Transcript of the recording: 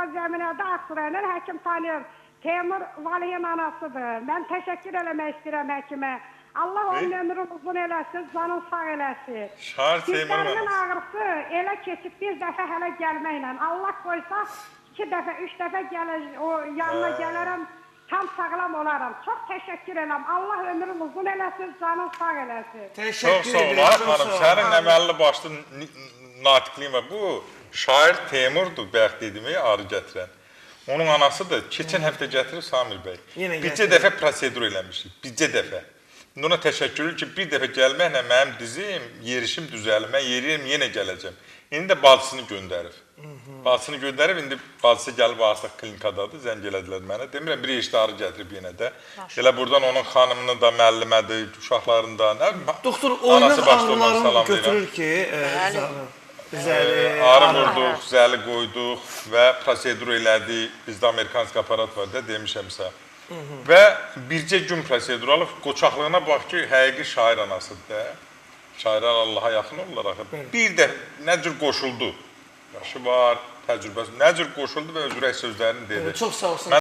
Araz Zəminədə Aksıraylar həkim tanıyır. Teymur Valiyin anasıdır. Mən təşəkkür eləmək istəyirəm həkimə. Allah onun ömrünü uzun eləsin, canını sağ eləsin. Şair Teymur'un Dizlərimin anası. ağrısı elə keçib bir dəfə hələ gəlməklə. Allah qoysa 2 dəfə, 3 dəfə gəlir, o yanına gələrəm, tam sağlam olaram. Çox təşəkkür edirəm. Allah ömrünü uzun eləsin, canını sağ eləsin. Çox Təşəkkür sağ ol edirəm. xanım. Sənin əməlli başlı natiqliyin var. Bu şair Teymur'dur, bayaq dedimi, arı gətirən. Onun anası da keçən həftə gətirib Samir bəy. Yenə Bircə dəfə prosedur eləmişik, bircə dəfə. Ona təşəkkür ki, bir dəfə gəlməklə mənim dizim, yerişim düzəlir, mən yeriyəm, yenə gələcəm. İndi də bacısını göndərib. Bacısını göndərib, indi bacısı gəlib artıq klinikadadır, zəng elədilər mənə. Demirəm, bir eşdə arı gətirib yenə də. Elə buradan onun xanımını da, müəllimədir, uşaqlarını da, Doktor, oyunun anası başda ondan ağrılarını salamlayıram. götürür ki, Arı vurduq, zəli qoyduq və prosedur elədik. Bizdə amerikanski aparat var da, demişəmsə. Və bircə gün prosedur alıb, qoçaqlığına bax ki, həqiqi şair anasıdır da. Şairlər Allaha yaxın olurlar axı. Bir də nə cür qoşuldu. Yaşı var, təcrübəsi. Nə cür qoşuldu və öz ürək sözlərini dedi. Çox sağ olsun.